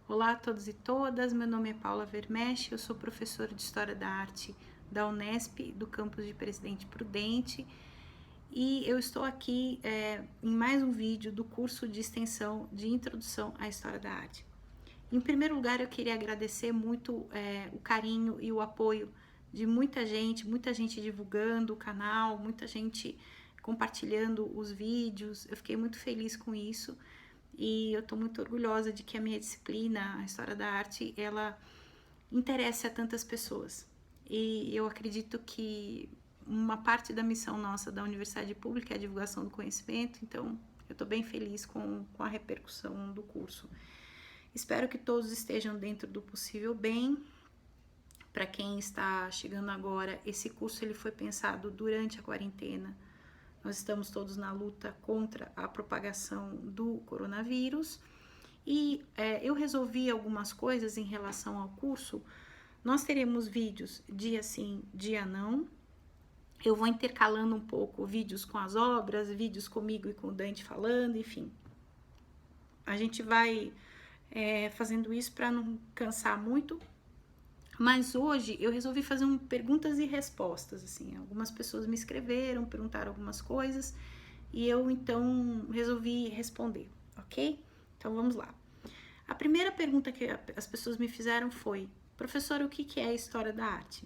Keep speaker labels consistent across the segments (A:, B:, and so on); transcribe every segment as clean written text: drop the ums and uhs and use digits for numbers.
A: Olá a todos e todas, meu nome é Paula Vermesch, eu sou professora de História da Arte da Unesp, do campus de Presidente Prudente, e eu estou aqui em mais um vídeo do curso de extensão de Introdução à História da Arte. Em primeiro lugar, eu queria agradecer muito o carinho e o apoio de muita gente divulgando o canal, muita gente compartilhando os vídeos. Eu fiquei muito feliz com isso e eu estou muito orgulhosa de que a minha disciplina, a História da Arte, ela interessa a tantas pessoas. E eu acredito que uma parte da missão nossa da Universidade Pública é a divulgação do conhecimento, então eu estou bem feliz com a repercussão do curso. Espero que todos estejam dentro do possível bem. Para quem está chegando agora, esse curso ele foi pensado durante a quarentena. Nós estamos todos na luta contra a propagação do coronavírus e eu resolvi algumas coisas em relação ao curso. Nós teremos vídeos dia sim, dia não. Eu vou intercalando um pouco vídeos com as obras, vídeos comigo e com o Dante falando, enfim. A gente vai fazendo isso para não cansar muito. Mas hoje eu resolvi fazer perguntas e respostas, assim. Algumas pessoas me escreveram, perguntaram algumas coisas e eu então resolvi responder, ok? Então vamos lá. A primeira pergunta que as pessoas me fizeram foi: professora, o que é a história da arte?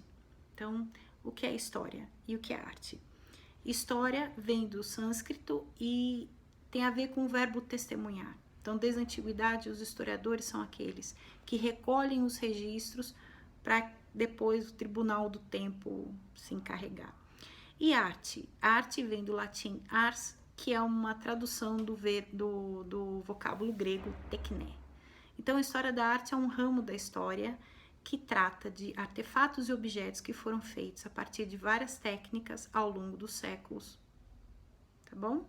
A: Então, o que é história e o que é arte? História vem do sânscrito e tem a ver com o verbo testemunhar. Então, desde a antiguidade, os historiadores são aqueles que recolhem os registros para depois o tribunal do tempo se encarregar. E arte? A arte vem do latim ars, que é uma tradução do vocábulo grego tekné. Então, a história da arte é um ramo da história que trata de artefatos e objetos que foram feitos a partir de várias técnicas ao longo dos séculos. Tá bom?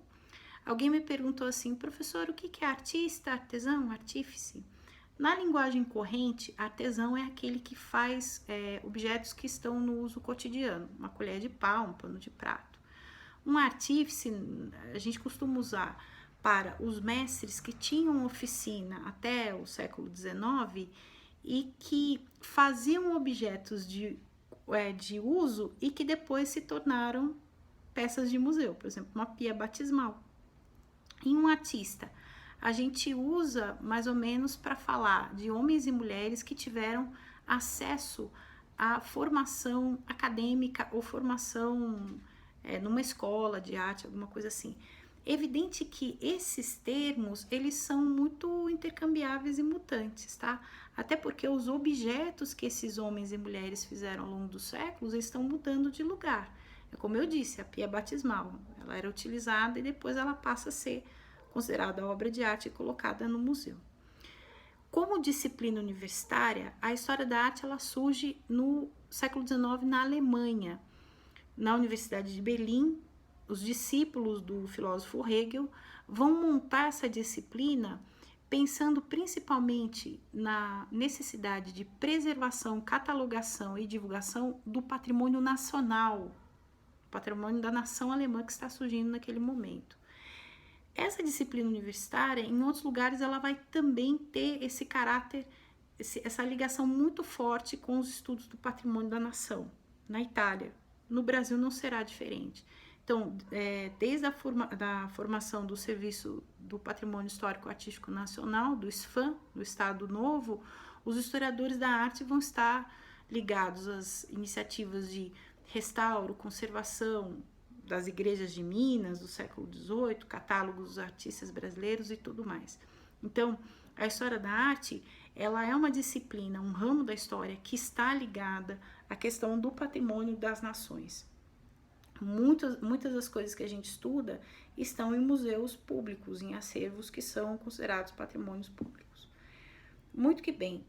A: Alguém me perguntou assim: professor, o que é artista, artesão, artífice? Na linguagem corrente, artesão é aquele que faz objetos que estão no uso cotidiano, uma colher de pau, um pano de prato. Um artífice, a gente costuma usar para os mestres que tinham oficina até o século XIX e que faziam objetos de uso e que depois se tornaram peças de museu, por exemplo, uma pia batismal. E um artista, a gente usa mais ou menos para falar de homens e mulheres que tiveram acesso à formação acadêmica ou formação numa escola de arte, alguma coisa assim. Evidente que esses termos, eles são muito intercambiáveis e mutantes, tá? Até porque os objetos que esses homens e mulheres fizeram ao longo dos séculos estão mudando de lugar. É como eu disse, a pia batismal, ela era utilizada e depois ela passa a ser considerada obra de arte e colocada no museu. Como disciplina universitária, a história da arte ela surge no século XIX na Alemanha. Na Universidade de Berlim, os discípulos do filósofo Hegel vão montar essa disciplina pensando principalmente na necessidade de preservação, catalogação e divulgação do patrimônio nacional, patrimônio da nação alemã que está surgindo naquele momento. Essa disciplina universitária, em outros lugares, ela vai também ter esse caráter, essa ligação muito forte com os estudos do patrimônio da nação. Na Itália, no Brasil não será diferente. Então, desde a formação do Serviço do Patrimônio Histórico Artístico Nacional, do SFAM, do Estado Novo, os historiadores da arte vão estar ligados às iniciativas de restauro, conservação das igrejas de Minas do século XVIII, catálogos dos artistas brasileiros e tudo mais. Então, a história da arte, ela é uma disciplina, um ramo da história que está ligada à questão do patrimônio das nações. Muitas das coisas que a gente estuda estão em museus públicos, em acervos que são considerados patrimônios públicos. Muito que bem.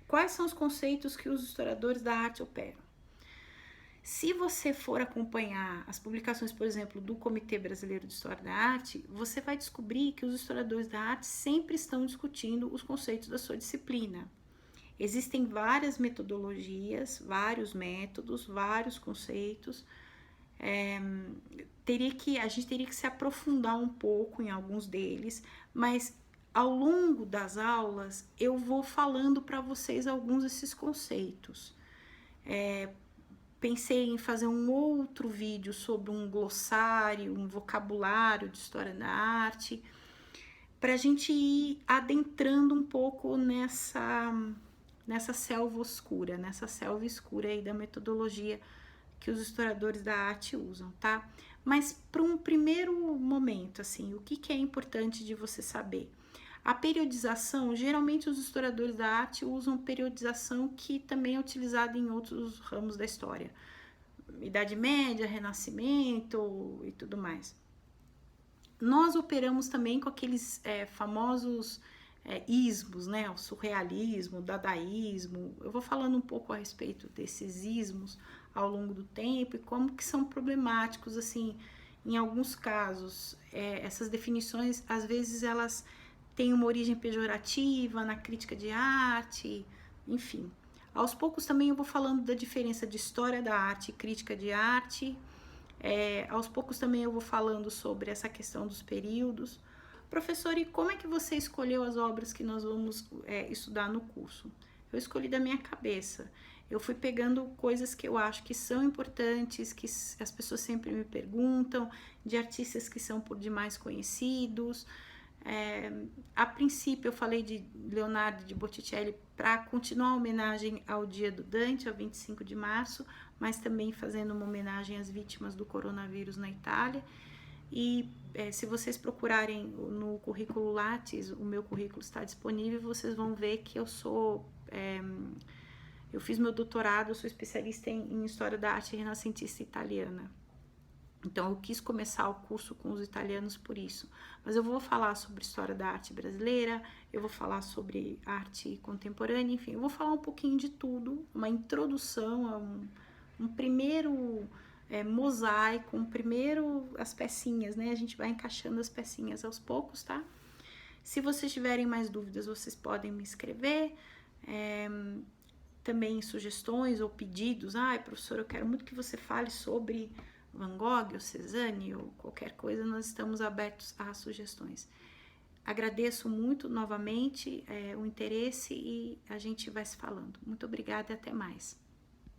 A: Quais são os conceitos que os historiadores da arte operam? Se você for acompanhar as publicações, por exemplo, do Comitê Brasileiro de História da Arte, você vai descobrir que os historiadores da arte sempre estão discutindo os conceitos da sua disciplina. Existem várias metodologias, vários métodos, vários conceitos. A gente teria que se aprofundar um pouco em alguns deles, mas ao longo das aulas, eu vou falando para vocês alguns desses conceitos. Pensei em fazer um outro vídeo sobre um glossário, um vocabulário de história da arte, para a gente ir adentrando um pouco nessa selva escura aí da metodologia que os historiadores da arte usam, tá? Mas para um primeiro momento, assim, o que é importante de você saber? A periodização, geralmente os historiadores da arte usam periodização que também é utilizada em outros ramos da história. Idade Média, Renascimento e tudo mais. Nós operamos também com aqueles famosos ismos, né? O surrealismo, o dadaísmo. Eu vou falando um pouco a respeito desses ismos ao longo do tempo e como que são problemáticos, assim, em alguns casos. Essas definições, às vezes, elas têm uma origem pejorativa na crítica de arte, enfim. Aos poucos também eu vou falando da diferença de história da arte e crítica de arte. Aos poucos também eu vou falando sobre essa questão dos períodos. Professor, e como é que você escolheu as obras que nós vamos estudar no curso? Eu escolhi da minha cabeça. Eu fui pegando coisas que eu acho que são importantes, que as pessoas sempre me perguntam, de artistas que são por demais conhecidos. A princípio eu falei de Leonardo de Botticelli para continuar a homenagem ao dia do Dante, ao 25 de março, mas também fazendo uma homenagem às vítimas do coronavírus na Itália. E se vocês procurarem no currículo Lattes, o meu currículo está disponível, vocês vão ver que eu fiz meu doutorado, eu sou especialista em História da Arte Renascentista Italiana. Então eu quis começar o curso com os italianos por isso. Mas eu vou falar sobre história da arte brasileira, eu vou falar sobre arte contemporânea, enfim, eu vou falar um pouquinho de tudo, uma introdução a um primeiro mosaico, as pecinhas, né? A gente vai encaixando as pecinhas aos poucos, tá? Se vocês tiverem mais dúvidas, vocês podem me escrever. Também sugestões ou pedidos. Professor, eu quero muito que você fale sobre Van Gogh ou Cézanne ou qualquer coisa, nós estamos abertos a sugestões. Agradeço muito novamente o interesse e a gente vai se falando. Muito obrigada e até mais.